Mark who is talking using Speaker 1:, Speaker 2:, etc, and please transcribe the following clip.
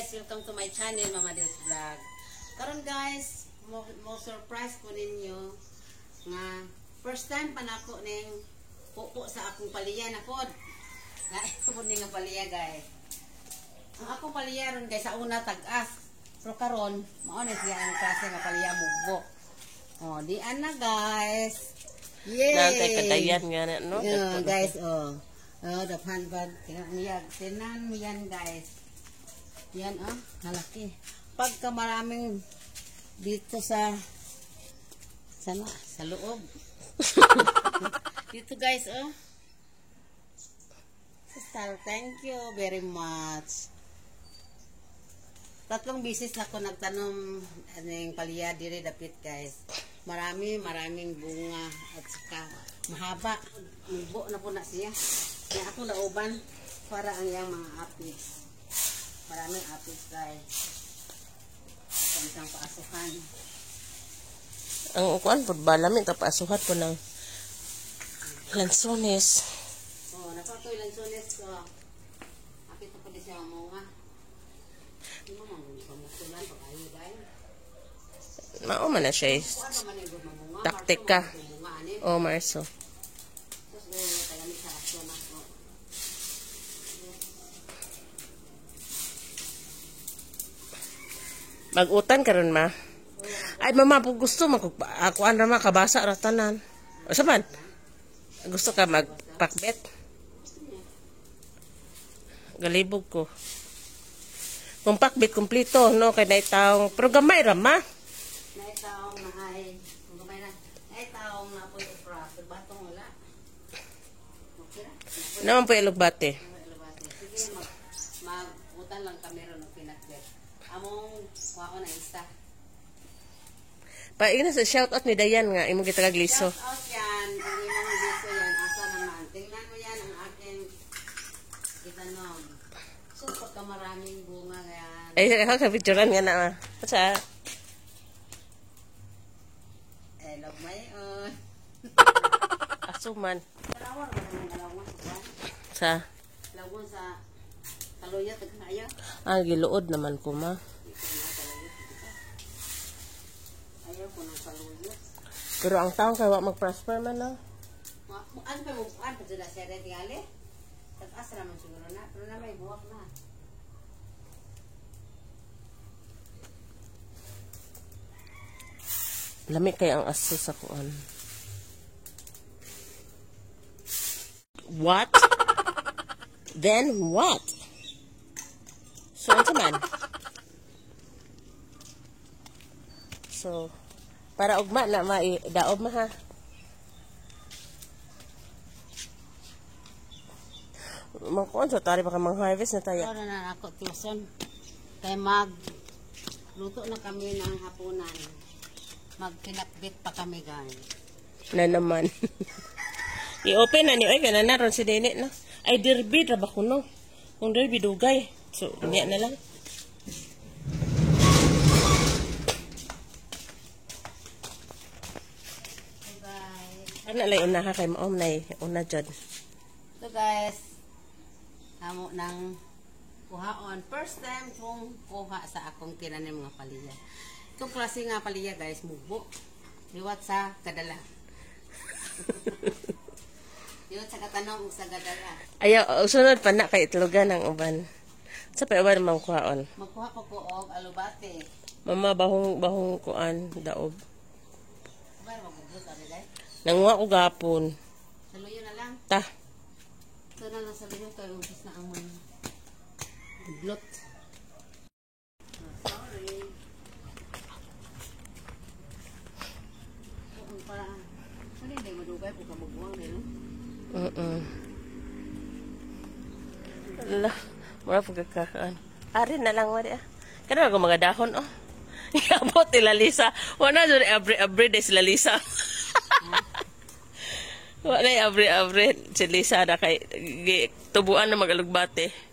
Speaker 1: guys, welcome to my channel, Mama Dils Vlog. Karon guys, mo surprise ko ninyo nga first time pa nako ning pupo sa akong paliya na pod. Na ito pod ning paliya guys. Ang akong paliya ron guys sa una tag-as. Pero karon mao na siya ang klase nga paliya mugbo. Oh, di ana guys. Yay!
Speaker 2: Nantay kadayan nga na, no?
Speaker 1: Yeah, guys, oh. Oh, dapan bag. Tinan mo yan, guys. Yan, oh. Halaki. Pagka maraming dito sa loob. Dito, guys, oh. Sister, thank you very much. 3 bisis na ko nagtanom ng palya dire dapit, guys. Maraming bunga at saka mahaba. Mubo na po na siya. Kaya ako lauban para ang iyang mga apis. Maraming apis guys. At isang paasuhan.
Speaker 2: Ang ukuan po balami ka paasuhan po ng lansones.
Speaker 1: Oh, napatoy lansones ko. Apit na po din siya mamunga. Hindi mo mamunga pa kayo guys.
Speaker 2: Mao man na siya. Taktik ka. O, Marso. Mag-utan ka rin, ma. Ay, mama, po gusto ako ano makabasa ratanan. O, saban? Gusto ka magpakbet? Galibog ko. Kung pakbet, kumplito, no? Kaya naitaong, pero gamay rama.
Speaker 1: Naitaong mahay. Kung gamay na. Naitaong na po yung fra. Batong wala. Okay na?
Speaker 2: Naman po ilugbate.
Speaker 1: Sige, mag-utan lang kami ron ng pinakbet. Among wako na isa.
Speaker 2: Paingin na sa shoutout ni Dayan nga, imong gitagagliso.
Speaker 1: Shout out yan. Ang imong liso yan. Asa naman. Tingnan mo yan ang aking itanom. So, pagka maraming bunga yan.
Speaker 2: Ay, ako kapicturan nga na. Sa?
Speaker 1: Eh, love my own.
Speaker 2: Asuman.
Speaker 1: Kalawar ba naman kalawar
Speaker 2: Sa?
Speaker 1: Lawon sa kaluyot. Ayaw.
Speaker 2: Giluod naman ko, ma.
Speaker 1: Ayaw ko ng kaluyot.
Speaker 2: Pero ang taong kaya mag-prosper man, no?
Speaker 1: Ano pa mo? Ano pa sila siya rin tingali? Tag-as naman siguro na. Pero na may buwak na.
Speaker 2: Lami kaya ang aso sa kuan. What? Then what? So, ano man? So, para ugma na daob ma ha. Magkuan so tari baka mang-harvest na tayo.
Speaker 1: Ito na ako tuson. Kaya luto na kami ng hapunan. Magkinakbit pa kami guys.
Speaker 2: Na naman. I-open na ni oy kana na ron si Dene na. Ay derby ra ba kuno? Kung derby dugay. So, niya na lang.
Speaker 1: Bye.
Speaker 2: Ano lay una ha kay maom nay una jud.
Speaker 1: So guys, amo ng kuhaon. First time kong kuha sa akong tinanim mga palya. Itong klase nga palya guys, mugbo. Liwat sa kadala. Liwat sa katanong sa kadala.
Speaker 2: Ayaw, sunod pa na kay itlogan ng uban. Sa pa uban mang kuhaon.
Speaker 1: Magkuha ko ko og alubate.
Speaker 2: Mama bahong kuan daob.
Speaker 1: Ba magugod ari guys.
Speaker 2: Nanguha ko gapon.
Speaker 1: Saluyo na lang.
Speaker 2: Ta.
Speaker 1: Ito na lang saluyo kay ubos na ang mga blot. Sorry. Kung para hindi madugay po ka magbuwang din, no?
Speaker 2: Ala, mura pagkakaan. Ari na lang wari ah. Kana ko mga dahon oh. Iabot nila Lisa. Wala jud every day sila Lisa. Wala every si Lisa na kay tubuan na magalugbate.